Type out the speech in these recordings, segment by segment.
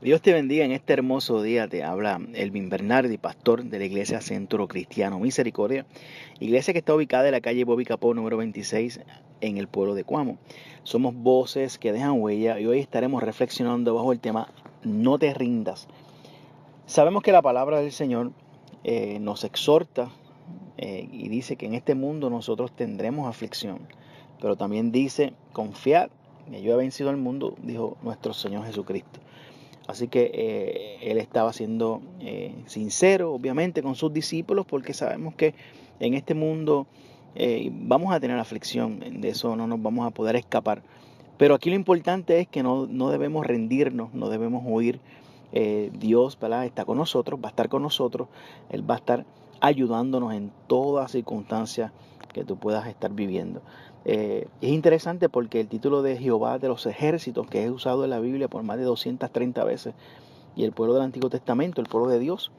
Dios te bendiga en este hermoso día. Te habla Elvin Bernardi, pastor de la Iglesia Centro Cristiano Misericordia, iglesia que está ubicada en la calle Bobby Capó número 26 en el pueblo de Cuamo. Somos voces que dejan huella y hoy estaremos reflexionando bajo el tema No te rindas. Sabemos que la palabra del Señor nos exhorta y dice que en este mundo nosotros tendremos aflicción, pero también dice confiad, que yo he vencido al mundo, dijo nuestro Señor Jesucristo. Así que él estaba siendo sincero, obviamente, con sus discípulos, porque sabemos que en este mundo vamos a tener aflicción, de eso no nos vamos a poder escapar. Pero aquí lo importante es que no debemos rendirnos, no debemos huir. Dios, ¿verdad?, está con nosotros, va a estar con nosotros, Él va a estar ayudándonos en todas circunstancias que tú puedas estar viviendo. Es interesante porque el título de Jehová de los ejércitos, que es usado en la Biblia por más de 230 veces, y el pueblo del Antiguo Testamento, el pueblo de Dios,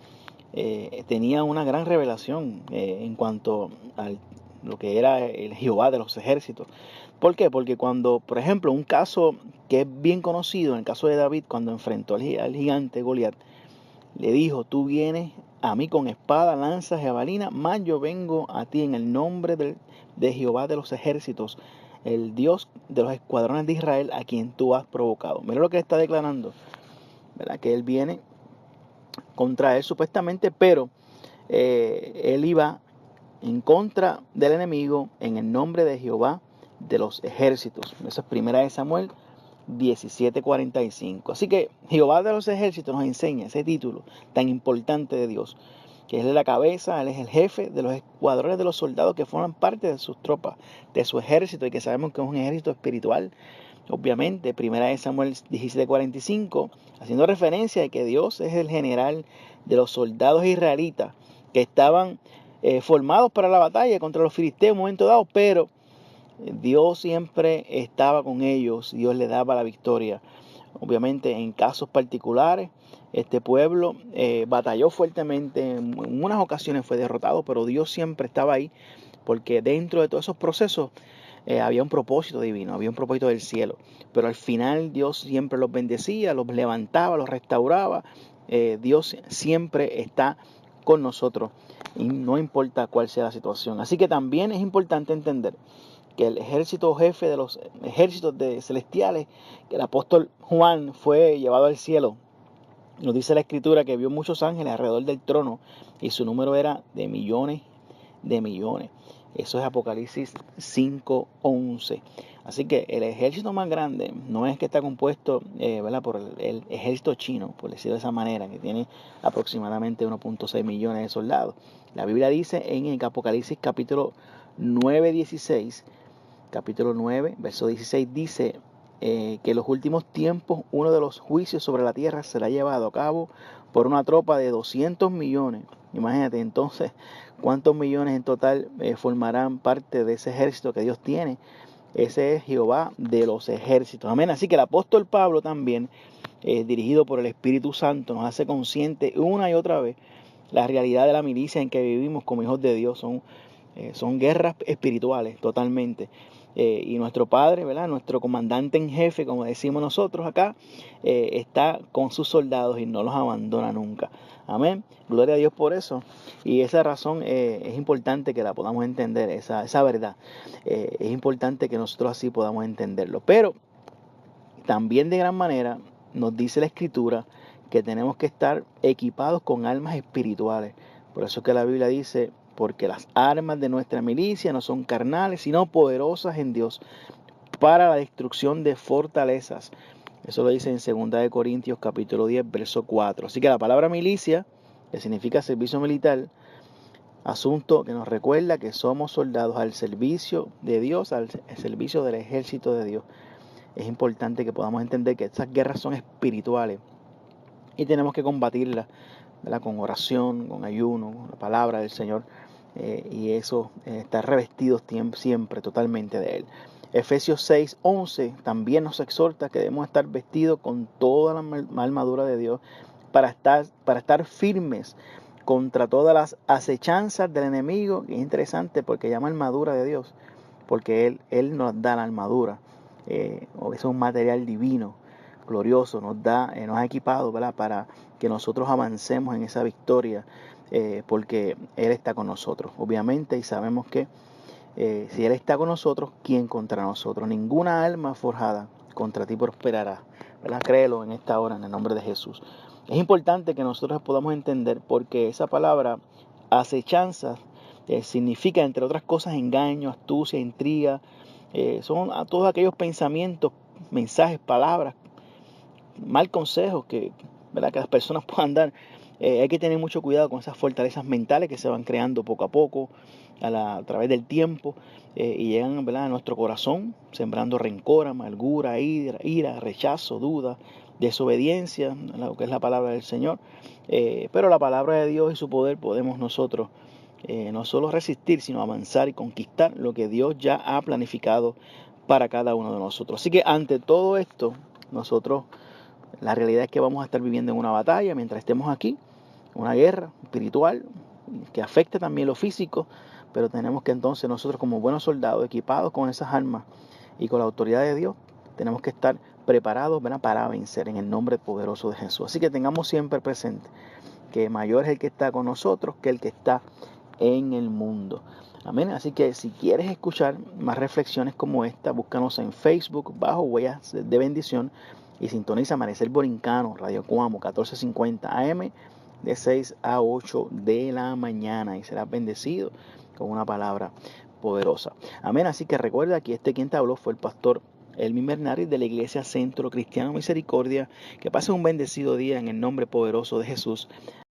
tenía una gran revelación en cuanto a lo que era el Jehová de los ejércitos. ¿Por qué? Porque cuando, por ejemplo, un caso que es bien conocido, en el caso de David, cuando enfrentó al gigante Goliat, le dijo: tú vienes a mí con espada, lanza, jabalina, mas yo vengo a ti en el nombre de Jehová de los ejércitos, el Dios de los escuadrones de Israel, a quien tú has provocado. Mira lo que está declarando, ¿verdad? Que él viene contra él supuestamente, pero él iba en contra del enemigo en el nombre de Jehová de los ejércitos. Eso es primera de Samuel 17:45. Así que Jehová de los ejércitos nos enseña ese título tan importante de Dios, que Él es la cabeza, Él es el jefe de los escuadrones de los soldados que forman parte de sus tropas, de su ejército, y que sabemos que es un ejército espiritual. Obviamente, primera de Samuel 17:45, haciendo referencia a que Dios es el general de los soldados israelitas que estaban formados para la batalla contra los filisteos en un momento dado, pero Dios siempre estaba con ellos, Dios les daba la victoria. Obviamente, en casos particulares, este pueblo batalló fuertemente, en unas ocasiones fue derrotado, pero Dios siempre estaba ahí, porque dentro de todos esos procesos había un propósito divino, había un propósito del cielo. Pero al final Dios siempre los bendecía, los levantaba, los restauraba. Dios siempre está con nosotros y no importa cuál sea la situación. Así que también es importante entender que el ejército jefe de los ejércitos celestiales, que el apóstol Juan fue llevado al cielo, nos dice la escritura que vio muchos ángeles alrededor del trono y su número era de millones de millones. Eso es Apocalipsis 5:11. Así que el ejército más grande no es que está compuesto ¿verdad?, por el ejército chino, por decirlo de esa manera, que tiene aproximadamente 1.6 millones de soldados. La Biblia dice en el Apocalipsis capítulo 9:16, capítulo 9, verso 16, dice que en los últimos tiempos uno de los juicios sobre la tierra será llevado a cabo por una tropa de 200 millones. Imagínate entonces cuántos millones en total formarán parte de ese ejército que Dios tiene. Ese es Jehová de los ejércitos. Amén. Así que el apóstol Pablo también, dirigido por el Espíritu Santo, nos hace consciente una y otra vez la realidad de la milicia en que vivimos como hijos de Dios. Son guerras espirituales totalmente. Y nuestro Padre, ¿verdad?, nuestro comandante en jefe, como decimos nosotros acá, está con sus soldados y no los abandona nunca. Amén. Gloria a Dios por eso. Y esa razón es importante que la podamos entender, esa verdad. Es importante que nosotros así podamos entenderlo. Pero también de gran manera nos dice la Escritura que tenemos que estar equipados con armas espirituales. Por eso que la Biblia dice: porque las armas de nuestra milicia no son carnales, sino poderosas en Dios para la destrucción de fortalezas. Eso lo dice en 2 Corintios capítulo 10, verso 4. Así que la palabra milicia, que significa servicio militar, asunto que nos recuerda que somos soldados al servicio de Dios, al servicio del ejército de Dios. Es importante que podamos entender que estas guerras son espirituales y tenemos que combatirlas, ¿verdad?, con oración, con ayuno, con la palabra del Señor, y eso está revestido siempre totalmente de Él. Efesios 6:11 también nos exhorta que debemos estar vestidos con toda la armadura de Dios para estar firmes contra todas las acechanzas del enemigo. Y es interesante porque llama armadura de Dios, porque Él nos da la armadura. Es un material divino glorioso, nos ha equipado, ¿verdad?, para que nosotros avancemos en esa victoria, porque Él está con nosotros, obviamente, y sabemos que si Él está con nosotros, ¿quién contra nosotros? Ninguna alma forjada contra ti prosperará, ¿verdad? Créelo en esta hora, en el nombre de Jesús. Es importante que nosotros podamos entender, porque esa palabra acechanza significa, entre otras cosas, engaño, astucia, intriga. Son a todos aquellos pensamientos, mensajes, palabras, mal consejos ¿verdad?, que las personas puedan dar. Hay que tener mucho cuidado con esas fortalezas mentales que se van creando poco a poco, a través del tiempo, y llegan, ¿verdad?, a nuestro corazón, sembrando rencor, amargura, ira, rechazo, duda, desobediencia, lo que es la palabra del Señor. Pero la palabra de Dios y su poder podemos nosotros no solo resistir, sino avanzar y conquistar lo que Dios ya ha planificado para cada uno de nosotros. Así que ante todo esto, nosotros, la realidad es que vamos a estar viviendo en una batalla mientras estemos aquí, una guerra espiritual que afecta también lo físico, pero tenemos que entonces nosotros, como buenos soldados equipados con esas armas y con la autoridad de Dios, tenemos que estar preparados, ¿verdad?, para vencer en el nombre poderoso de Jesús. Así que tengamos siempre presente que mayor es el que está con nosotros que el que está en el mundo. Amén. Así que si quieres escuchar más reflexiones como esta, búscanos en Facebook bajo Huellas de Bendición y sintoniza Amanecer Borincano, Radio Cuamo, 1450 AM, de 6 a 8 de la mañana, y serás bendecido con una palabra poderosa. Amén. Así que recuerda que quien te habló fue el pastor Elmin Bernardi de la Iglesia Centro Cristiano Misericordia. Que pases un bendecido día en el nombre poderoso de Jesús.